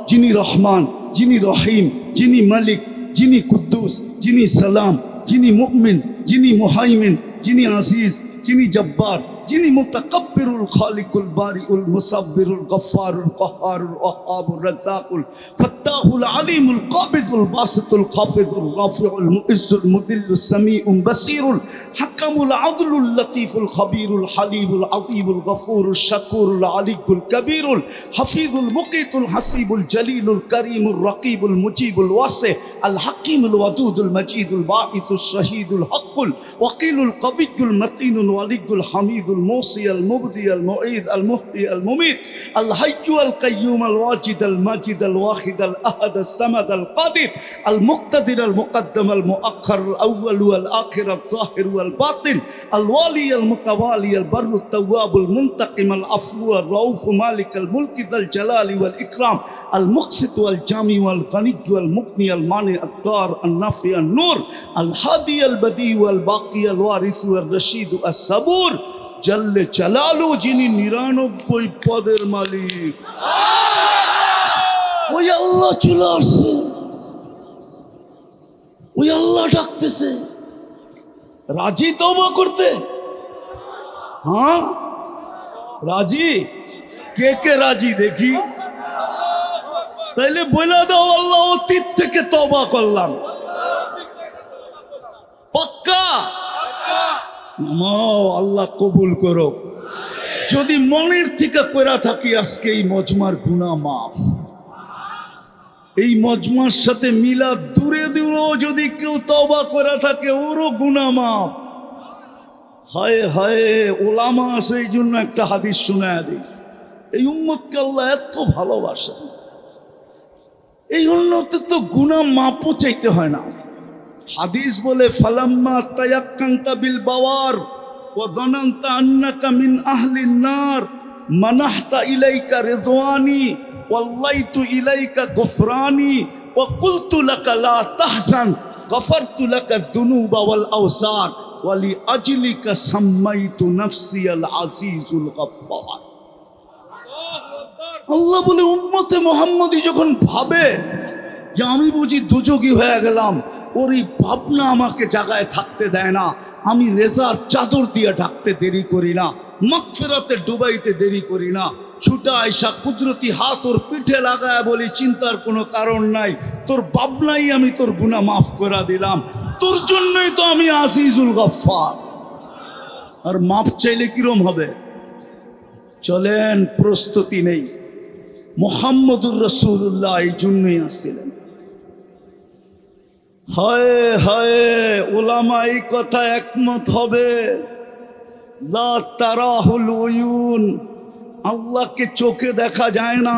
যিনি রহমান, যিনি রহিম, যিনি মালিক, যিনি কুদ্দুস, যিনি সালাম, যিনি মুমিন, যিনি মুহাইমিন, যিনি আজিজ, যিনি জব্বার, যিনি মুতাকাব্বিরুল খালিকুল বারিউল মুসাব্বিরুল গফফারুল কাহ্হারুল ওয়াহ্হাবুর রাজ্জাকুল ফাত্তাহুল আলিমুল কাবিদুল বাসিতুল খাফিদুল রাফিউল মুইজ্জুল মুদিল্লুস সামিউল বাসীরুল হাকামুল আদলুল লতীফুল খবীরুল হালিমুল আযীমুল গফুরুল শাকুরুল আলিকুল কবীরুল হাফিজুল মুকিতুল হাসিবুল জলিলুল করিমুল রকিবুল মুজিবুল ওয়াসি আল হাকিমুল ওয়াদুদুল মজিদুল বাঈতুশ শহীদুল হকুল ওয়াকিলুল কবিয়্যুল মতিনুল ওয়ালিয়ুল হামিদুল الموصي المبدي المعيد المحيي المميت الحي القيوم الواجد الماجد الواحد الأحد الصمد القادر المقتدر المقدم المؤخر الأول والآخر الظاهر والباطن الوالي المتوالي البر التواب المنتقم العفو الرؤوف مالك الملك ذا الجلال والإكرام المقسط والجامع والغني والمغني المانع الضار النافع النور الهادي البديع والباقي الوارث والرشيد الصبور জল্লে চালালু, যিনি 99 পদের মালিক। ওই আল্লাহ চলে আসছে, ওই আল্লাহ ডাকতেছে। রাজি তওবা করতে? হ্যাঁ রাজি? কে কে রাজি দেখি? তাইলে বলে দাও, আল্লাহ অতীত থেকে তওবা করলাম। পাক্কা? আল্লাহ কবুল করো। যদি মনের থেকে কইরা থাকি, আজকে এই মজমার গুনাহ মাফ। এই মজমার সাথে মিলাদ দূরে দূরেও যদি কেউ তওবা কইরা থাকে, ওরও গুনাহ মাফ। হায় হায়, ওলামা আছে, এই জন্য একটা হাদিস শোনায় দিই। এই উম্মতকে আল্লাহ এত ভালোবাসেন, এই উন্নতে তো গুনাহ মাপও চাইতে হয় না। হাদিস বলে, ফালাম্মা তায়াক্কানতা বিল বাওয়ার ওয়া যানানতা আন্নাকা মিন আহলিন নার মানাহতা ইলাইকা রিদওয়ানি ওয়াল্লাইতু ইলাইকা গফরানি ওয়া কুলতু লাকা লা তাহজান গফারতু লাকা যুনুবা ওয়াল আওসার ওয়া লিআজলিকা সাম্মাইতু নাফসি আল আজিজুল গফফার। আল্লাহ বলে, উম্মতে মুহাম্মদী যখন ভাবে যে আমি বুঝি দুযোগী হয়ে গেলাম, ওরই ভাবনা আমাকে জায়গায় থাকতে দেয় না। আমি রেজার চাদর দিয়ে ঢাকতে দেরি করি না, মাগফিরাতে ডুবাইতে দেরি করি না। ছুটা আয়সা কুদরতি হাত ওর পিঠে লাগায় বলি, চিন্তার কোনো কারণ নাই, তোর ভাবনাই আমি তোর গুনাহ মাফ করে দিলাম। তোর জন্যই তো আমি আজিজুল গফফার। আর মাফ চাইলে কিরম হবে? চলেন, প্রস্তুতি নেই। মুহাম্মদুর রাসূলুল্লাহ এই জন্যই আসছিলেন। হায় হায়, ওলামা এই কথা একমত হবে। লা তারাহুল উয়ুন, আল্লাহকে চোখে দেখা যায় না।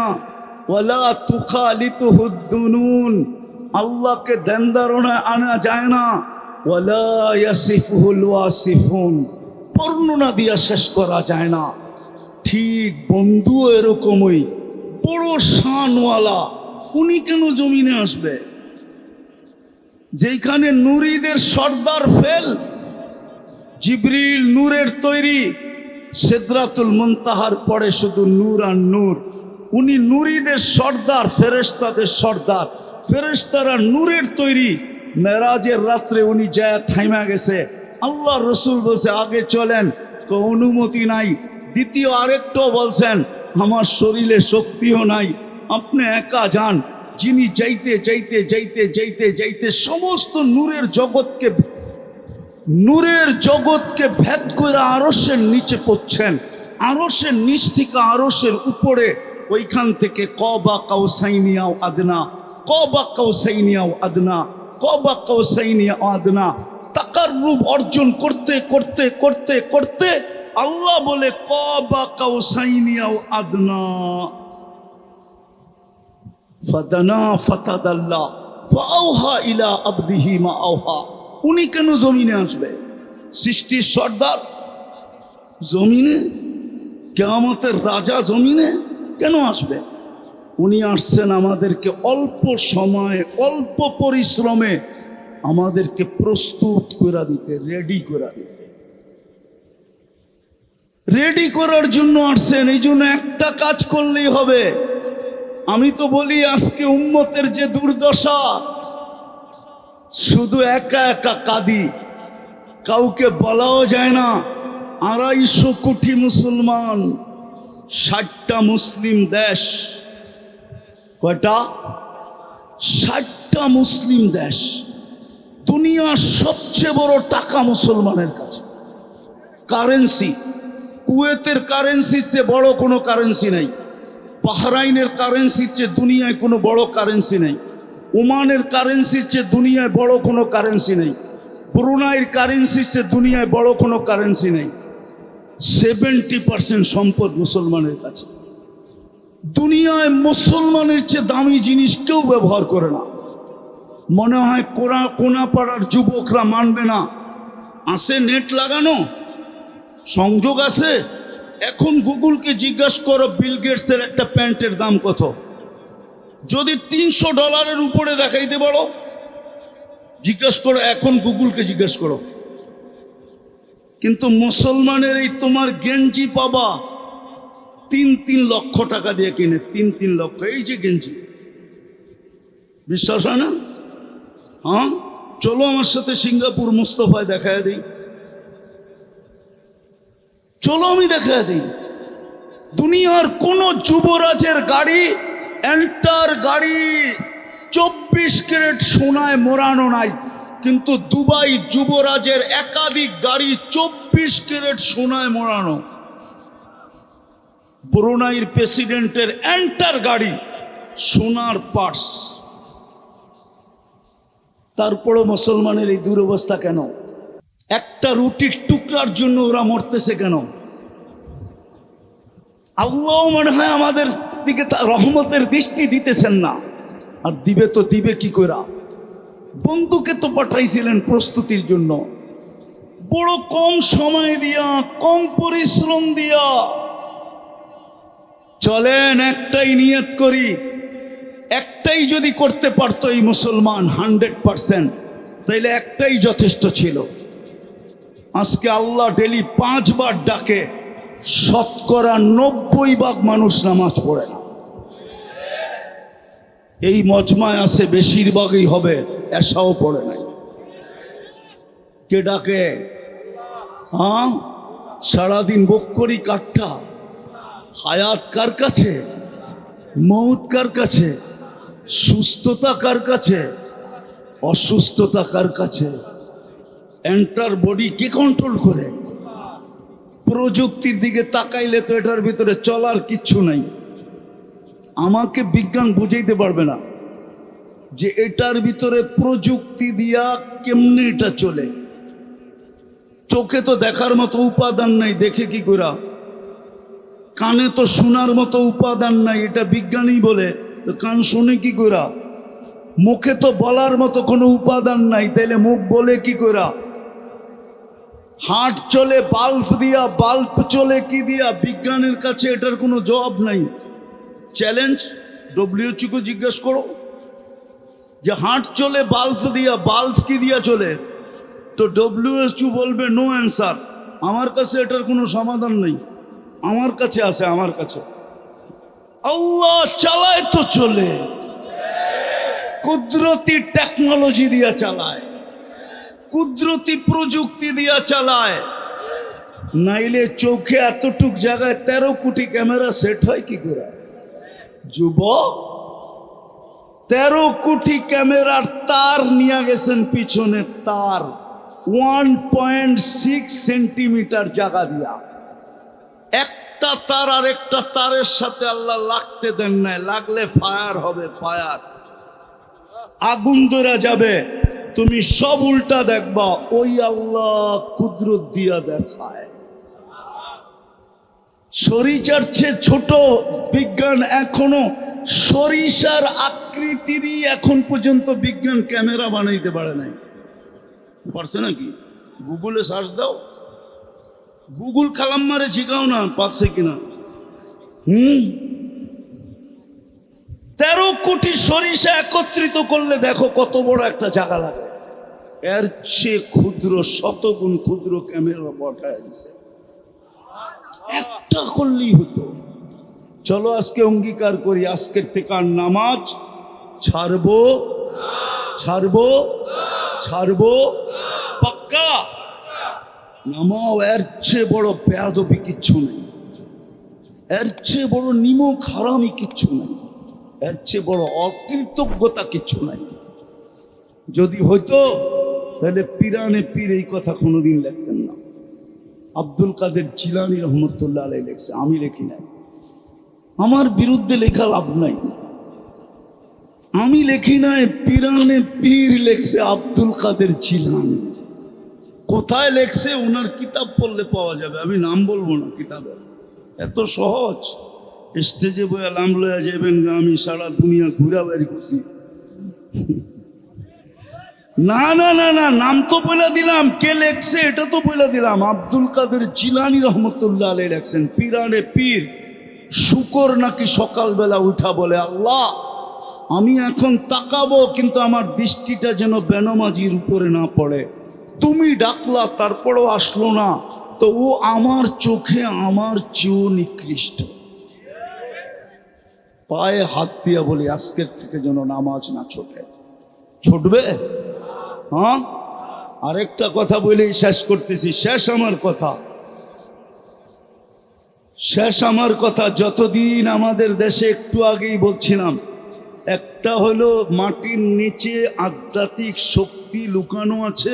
ওয়ালা তুখালিতুহুদ দুনুন, আল্লাহকে ধ্যান ধারণায় আনা যায় না। ওয়ালা ইয়াসিফুহুল ওয়াসিফুন, বর্ণনা দিয়া শেষ করা যায় না। ঠিক বন্ধু এরকমই, বড় শানওয়ালা, উনি কেন জমিনে আসবে? যেখানে নূরীদের সর্দার ফেল, জিবরিল নূরের তৈরি, সিদরাতুল মুনতাহার পরে শুধু নূর আর নূর। উনি নূরীদের সর্দার, ফেরেশতাদের সর্দার। ফেরেশতারা নূরের তৈরি। মেরাজের রাত্রে উনি যায় থাইমা গেছে। আল্লাহ রসুল বলছে, আগে চলেন। অনুমতি নাই। দ্বিতীয় আরেকটাও বলছেন, আমার শরীরে শক্তিও নাই, আপনি একা যান। যিনি যাইতে যাইতে যাইতে যাইতে যাইতে সমস্ত নূরের জগৎকে ভেদ করে আরশের নিচে পড়ছেন। আরশের নিচ থেকে আরশের উপরে, ওইখান থেকে কবা কাউসাইনিয়াও আদনা, কবা কাউসাইনিয়াও আদনা, কবা কাউসাইনিয়া আদনা, তাকাররুব অর্জন করতে করতে করতে করতে আল্লাহ বলে কবা কাউসাইনিয়াও আদনা। ফাদানা ফাতাদাল্লা ফাআওহা ইলা আবদিহি মা আওহা। উনি কেন জমিনে আসবে? সৃষ্টির সর্দার জমিনে, কিয়ামতের রাজা জমিনে কেন আসবে? উনি আসছেন আমাদেরকে অল্প সময়ে, অল্প পরিশ্রমে আমাদেরকে প্রস্তুত করে দিতে, রেডি করে দিতে। রেডি করার জন্য আসছেন। এই জন্য একটা কাজ করলেই হবে। আমি তো বলি আজকে উম্মতের যে দুর্দশা, শুধু একা একা কাঁদি, কাউকে বলাও যায় না। 250 কোটি মুসলমান, 60টা মুসলিম দেশ। কয়টা? 60টা মুসলিম দেশ। দুনিয়ার সবচেয়ে বড় টাকা মুসলমানের কাছে। কারেন্সি, কুয়েতের কারেন্সির চেয়ে বড় কোনো কারেন্সি নাই। বাহরাইনের কারেন্সির চেয়ে দুনিয়ায় কোনো বড় কারেন্সি নেই। ওমানের কারেন্সির চেয়ে দুনিয়ায় বড় কোনো কারেন্সি নেই। ব্রুনাইয়ের কারেন্সির চেয়ে দুনিয়ায় বড় কোনো কারেন্সি নেই। 70% সম্পদ মুসলমানের কাছে। দুনিয়ায় মুসলমানের চেয়ে দামি জিনিস কেউ ব্যবহার করে না। মনে হয় কোনাপাড়ার যুবকরা মানবে না। আছে নেট লাগানো, সংযোগ আছে। এখন গুগলকে জিজ্ঞাসা করো বিল গেটসের একটা প্যান্টের দাম কত, যদি $300 উপরে দেখাইতে পারো, জিজ্ঞাসা করো। এখন গুগলকে জিজ্ঞাসা করো। কিন্তু মুসলমানের এই তোমার গেঞ্জি পাবা 3 লক্ষ টাকা দিয়ে কিনে, 3 লক্ষ। এই যে গেঞ্জি, বিশ্বাস হয় না? হ্যাঁ, চলো আমার সাথে সিঙ্গাপুর মুস্তফায় দেখায় দিই। চলো আমি দেখা দিই। দুনিয়ার কোন যুবরাজের গাড়ি, এন্টার গাড়ি 24 ক্যারেট সোনায় মোড়ানো নাই, কিন্তু দুবাই যুবরাজের একাধিক গাড়ি 24 ক্যারেট সোনায় মোড়ানো। ব্রুনাইয়ের প্রেসিডেন্টের এন্টার গাড়ি সোনার পার্টস। তারপরও মুসলমানের এই দুরবস্থা কেন? একটা রুটির টুকরার জন্য ওরা মরতেছে কেন? আল্লাহ মনে হয় আমাদের দিকে রহমতের দৃষ্টি দিতেছেন না। আর দিবে তো দিবে কি করে? বন্ধুকে তো পাঠাইছিলেন প্রস্তুতির জন্য, বড় কম সময় দিয়া, কম পরিশ্রম দিয়া। চলেন একটাই নিয়ত করি। একটাই যদি করতে পারতো এই মুসলমান 100%, তাইলে একটাই যথেষ্ট ছিল। আজকে আল্লাহ ডেলি 5 বার ডাকে, শতকরা 90% মানুষ নামাজ পড়ে না। এই মজমায় আছে বেশিরভাগই হবে এসাও পড়ে নাই। কে ডাকে? হ্যাঁ, সারাদিন বক্করি কাঠটা। হায়াত কার কাছে? মৌত কার কাছে? সুস্থতা কার কাছে? অসুস্থতা কার কাছে? এন্টার বডি কে কন্ট্রোল করে? প্রযুক্তির দিকে তাকাইলে তো এটার ভিতরে চলার কিচ্ছু নাই। আমাকে বিজ্ঞান বুঝাইতে পারবে না যে এটার ভিতরে প্রযুক্তি দিয়া কেমনে এটা চলে। চোখে তো দেখার মতো উপাদান নাই, দেখে কি করা? কানে তো শোনার মতো উপাদান নাই, এটা বিজ্ঞানী বলে। তো কান শুনে কি করা? মুখে তো বলার মতো কোনো উপাদান নাই, তাইলে মুখ বলে কি করা? হার্ট চলে বাল্ব দিয়া, বাল্ব চলে কি দিয়া? বিজ্ঞানের কাছে এটার কোনো জবাব নাই। চ্যালেঞ্জ, WHO কে জিজ্ঞেস করো যে হার্ট চলে বাল্ব দিয়া, বাল্ব কি দিয়া চলে? তো WHO বলবে নো অ্যান্সার। আমার কাছে এটার কোনো সমাধান নেই। আমার কাছে আছে, আমার কাছে। আল্লাহ চালায় তো চলে, কুদরতি টেকনোলজি দিয়া চালায়, কুদরতি প্রযুক্তি দিয়া চালায়। নাইলে চোখে এতটুক জায়গায় 13 কোটি ক্যামেরা সেট হয় কি করে? যুবক, 13 কোটি ক্যামেরার তার নিয়ে গেছেন পিছনে, তার 1.6 সেন্টিমিটার জায়গা দিয়া। একটা তার আর একটা তারের সাথে আল্লাহ লাগতে দেন নাই, লাগলে ফায়ার হবে, ফায়ার, আগুন ধরে যাবে। তুমি সব উল্টা দেখবা, ওই আল্লাহ কুদরত দিয়া দেখায়। সরিষার চেয়ে ছোট বিজ্ঞান এখনো, সরিষার আকৃতিরই এখন পর্যন্ত বিজ্ঞান ক্যামেরা বানাইতে পারে নাই। পারছে নাকি? গুগলে সার্চ দাও, গুগল খালাম মারে শিখাও না, পারছে কিনা। 13 কোটি সরিষা একত্রিত করলে দেখো কত বড় একটা জায়গা লাগে। এর চেয়ে ক্ষুদ্র, শতগুণ ক্ষুদ্র ক্যামেরা পাঠায় দিছে। একটা করলেই হতো। চলো আজকে অঙ্গীকার করি, আজকের থেকে আর নামাজ ছাড়বো ছাড়বো ছাড়বো, পাক্কা। নামাও, এর চেয়ে বড় বেয়াদবি কিচ্ছু নেই, এর চেয়ে বড় নিমক হারামি কিচ্ছু নাই, এর চেয়ে বড় অকৃতজ্ঞতা কিচ্ছু নাই। যদি হইতো তাহলে পিরানে পীর এই কথা কোনোদিন লিখতেন না। আব্দুল কাদের জিলানী রহমতুল্লাহ আলাইহি লেখছে, আমি লিখি নাই। আমার বিরুদ্ধে লেখা লাভ নাই, আমি লেখি নাই, পিরানে পীর লেখছে আব্দুল কাদের জিলানী। কোথায় লেখছে ওনার কিতাব পড়লে পাওয়া যাবে, আমি নাম বলবো না কিতাবের। এত সহজ, স্টেজে বইয়া নাম লইয়া যাবেন, আমি সারা দুনিয়া ঘুরা বেরি করছি। না না না না, নাম তো বলে দিলাম, কে লেখছে এটা তো বলে দিলাম। আব্দুল কাদের জিলানী রহমতুল্লাহ আলাইহি লেখছেন, পিরানে পীর শুকর নাকি সকালবেলা উঠা বলে, আল্লাহ আমি এখন তাকাবো কিন্তু আমার দৃষ্টিটা যেন বেনমাজির উপরে না পড়ে। তুমি ডাকলা তারপরও আসলো না, তো ও আমার চোখে আমার চেয়েও নিকৃষ্ট। পায়ে হাত দিয়া বলি আজকের থেকে যেন নামাজ না ছোটে। ছুটবে? হ্যাঁ, আরেকটা কথা বলেই শেষ করতেছি, শেষ আমার কথা, শেষ আমার কথা। যতদিন আমাদের দেশে, একটু আগেই বলছিলাম, একটা হলো মাটির নিচে আধ্যাত্মিক শক্তি লুকানো আছে,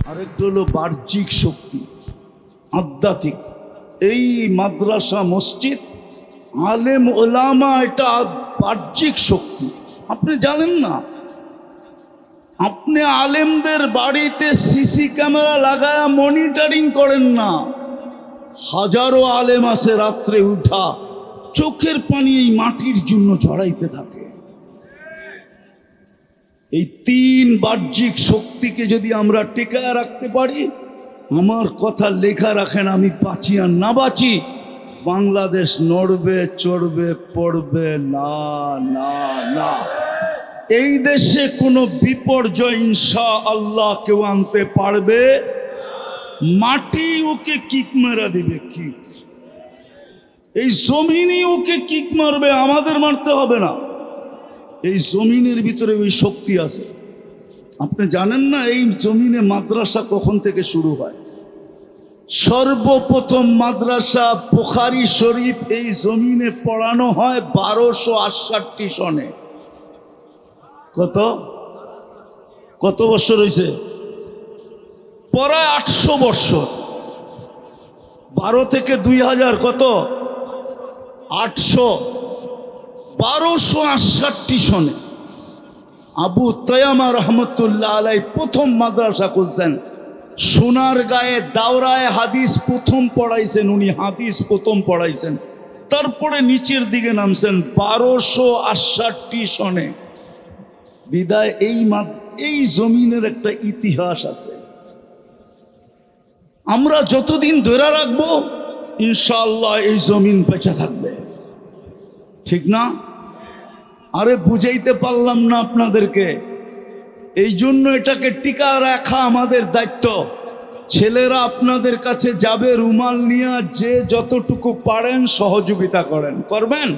আরেকটা হলো বাহ্যিক শক্তি আধ্যাত্মিক। এই মাদ্রাসা মসজিদ আলেম ওলামা এটা বাহ্যিক শক্তি, আপনি জানেন না। আপনি আলেমদের বাড়িতে সিসি ক্যামেরা লাগায়া মনিটরিং করেন না, হাজারো আলেম আছে রাত্রে উঠা চোখের পানি এই মাটির জন্য ঝরাইতে থাকে। এই তিন বাহ্যিক শক্তিকে যদি আমরা টিকায় রাখতে পারি, আমার কথা লেখা রাখেন, আমি বাঁচি আর না বাঁচি, বাংলাদেশ নড়বে চড়বে পড়বে না না না। এই দেশে কোনো বিপর্যয় ইনশাআল্লাহ কেউ আনতে পারবে, মাটি ওকে কিক মেরা দিবে, কিক। এই জমিনই ওকে কিক মারবে, আমাদের মারতে হবে না। এই জমিনের ভিতরে ওই শক্তি আছে। আপনি জানেন না এই জমিনে মাদ্রাসা কখন থেকে শুরু হয়? সর্বপ্রথম মাদ্রাসা বুখারী শরীফ এই জমিনে পড়ানো হয় 1268 সনে। কত বছর হয়েছে? প্রায় 800 বছর। 12 থেকে 2000 কত? 800। 1268 সনে আবু তায়ামা রহমতুল্লাহ আলাইহি প্রথম মাদ্রাসা খুলছেন। সোনার গায়ে দাওরায় হাদিস প্রথম পড়াইছেন উনি, হাদিস প্রথম পড়াইছেন। তারপরে নিচের দিকে নামছেন 1268 সনে। বিদায় এই জমিনের একটা ইতিহাস আছে, আমরা যতদিন ধরে রাখবো ইনশাআল্লাহ এই জমিন বেঁচে থাকবে, ঠিক না? আরে বুঝাইতে পারলাম না আপনাদেরকে, এই জন্য এটাকে টিকা রাখা আমাদের দায়িত্ব। ছেলেরা আপনাদের কাছে যাবে রুমাল নিয়ে, যে যতটুকু পারেন সহযোগিতা করবেন।